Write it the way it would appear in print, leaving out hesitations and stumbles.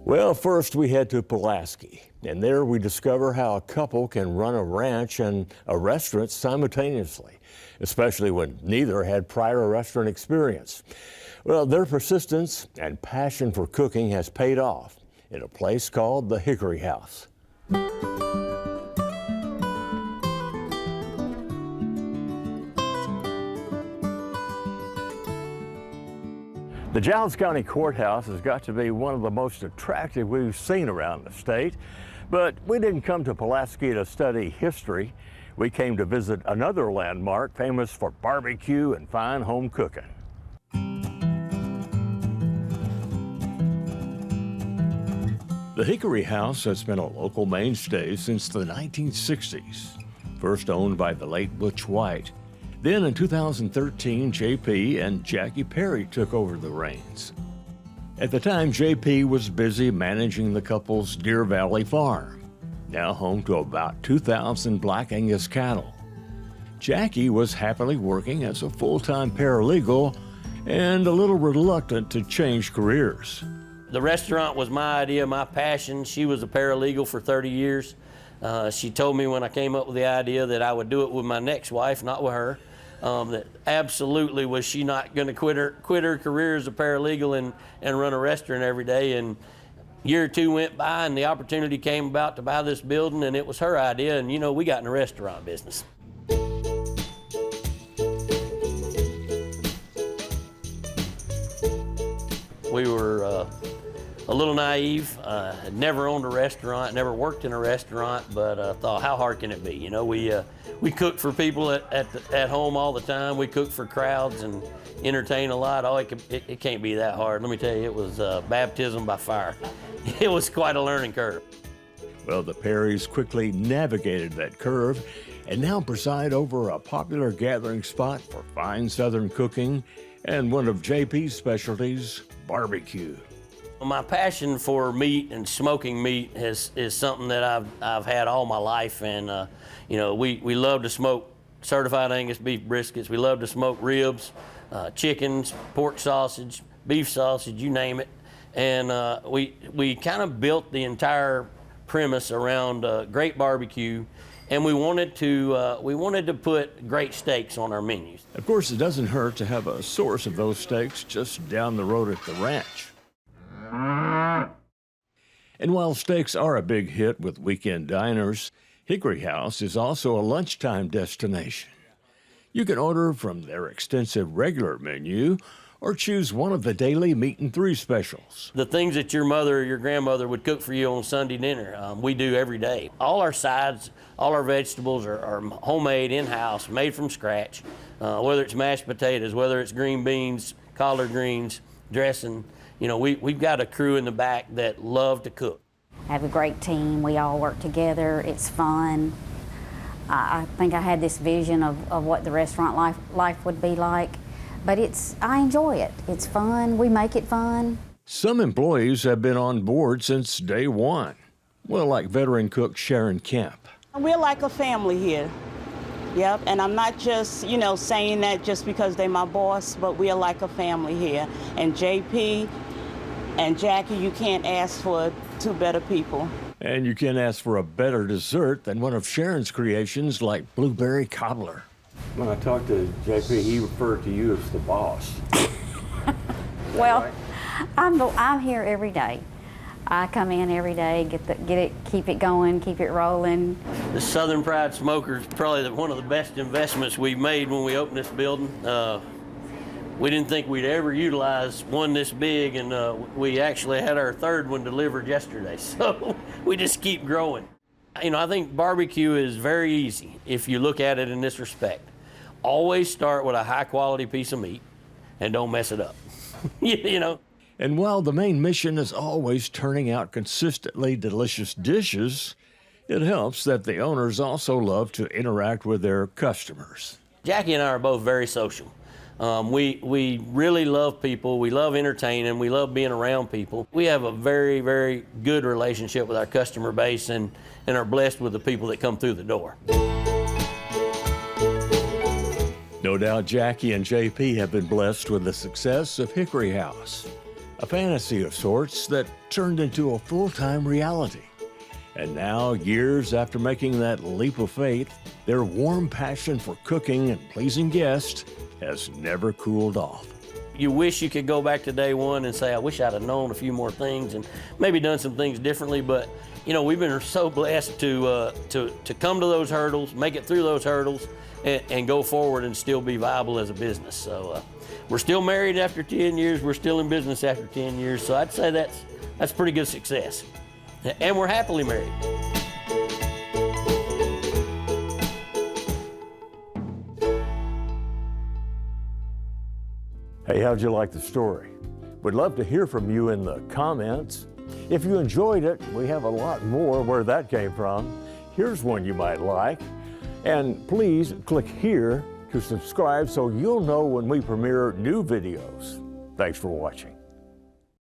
Well, first we head to Pulaski, and there we discover how a couple can run a ranch and a restaurant simultaneously, especially when neither had prior restaurant experience. Well, their persistence and passion for cooking has paid off in a place called the Hickory House. The Giles County Courthouse has got to be one of the most attractive we've seen around the state. But we didn't come to Pulaski to study history. We came to visit another landmark famous for barbecue and fine home cooking. The Hickory House has been a local mainstay since the 1960s. First owned by the late Butch White. Then in 2013, JP and Jackie Perry took over the reins. At the time, JP was busy managing the couple's Deer Valley farm, now home to about 2,000 Black Angus cattle. Jackie was happily working as a full-time paralegal and a little reluctant to change careers. The restaurant was my idea, my passion. She was a paralegal for 30 years. She told me when I came up with the idea that I would do it with my next wife, not with her. That absolutely was she not going to quit her career as a paralegal and run a restaurant every day. And a year or two went by and the opportunity came about to buy this building, and it was her idea, and you know, we got in the restaurant business. We were a little naive, had never owned a restaurant, never worked in a restaurant, but thought, how hard can it be? You know, we cook for people at home all the time. We cook for crowds and entertain a lot. Oh, it can't be that hard. Let me tell you, it was baptism by fire. It was quite a learning curve. Well, the Perrys quickly navigated that curve and now preside over a popular gathering spot for fine Southern cooking and one of JP's specialties, barbecue. My passion for meat and smoking meat is something that I've had all my life, and you know, we love to smoke certified Angus beef briskets. We love to smoke ribs, chickens, pork sausage, beef sausage, you name it. And we kind of built the entire premise around great barbecue, and we wanted to put great steaks on our menus. Of course, it doesn't hurt to have a source of those steaks just down the road at the ranch. And while steaks are a big hit with weekend diners, Hickory House is also a lunchtime destination. You can order from their extensive regular menu or choose one of the daily meat and three specials. The things that your mother or your grandmother would cook for you on Sunday dinner, we do every day. All our sides, all our vegetables are homemade, in-house, made from scratch, whether it's mashed potatoes, whether it's green beans, collard greens, dressing. You know, we've got a crew in the back that love to cook. I have a great team. We all work together. It's fun. I think I had this vision of what the restaurant life would be like, but I enjoy it. It's fun. We make it fun. Some employees have been on board since day one. Well, like veteran cook Sharon Kemp. We're like a family here. Yep, and I'm not just, you know, saying that just because they're my boss, but we are like a family here. And JP and Jackie, you can't ask for two better people. And you can't ask for a better dessert than one of Sharon's creations like blueberry cobbler. When I talked to JP, he referred to you as the boss. Well, right? I'm here every day. I come in every day, keep it going, keep it rolling. The Southern Pride Smoker is probably one of the best investments we've made when we opened this building. We didn't think we'd ever utilize one this big, and we actually had our third one delivered yesterday. So we just keep growing. You know, I think barbecue is very easy if you look at it in this respect. Always start with a high quality piece of meat and don't mess it up, you know. And while the main mission is always turning out consistently delicious dishes, it helps that the owners also love to interact with their customers. Jackie and I are both very social. We really love people. We love entertaining. We love being around people. We have a very, very good relationship with our customer base and are blessed with the people that come through the door. No doubt Jackie and JP have been blessed with the success of Hickory House. a fantasy of sorts that turned into a full-time reality. And now, years after making that leap of faith, their warm passion for cooking and pleasing guests has never cooled off. You wish you could go back to day one and say, I wish I'd have known a few more things and maybe done some things differently, but you know, we've been so blessed to come to those hurdles, make it through those hurdles, and go forward and still be viable as a business. So we're still married after 10 years, we're still in business after 10 years, so I'd say that's pretty good success. And we're happily married. Hey, how'd you like the story? We'd love to hear from you in the comments. If you enjoyed it, we have a lot more where that came from. Here's one you might like. And please click here to subscribe so you'll know when we premiere new videos. Thanks for watching.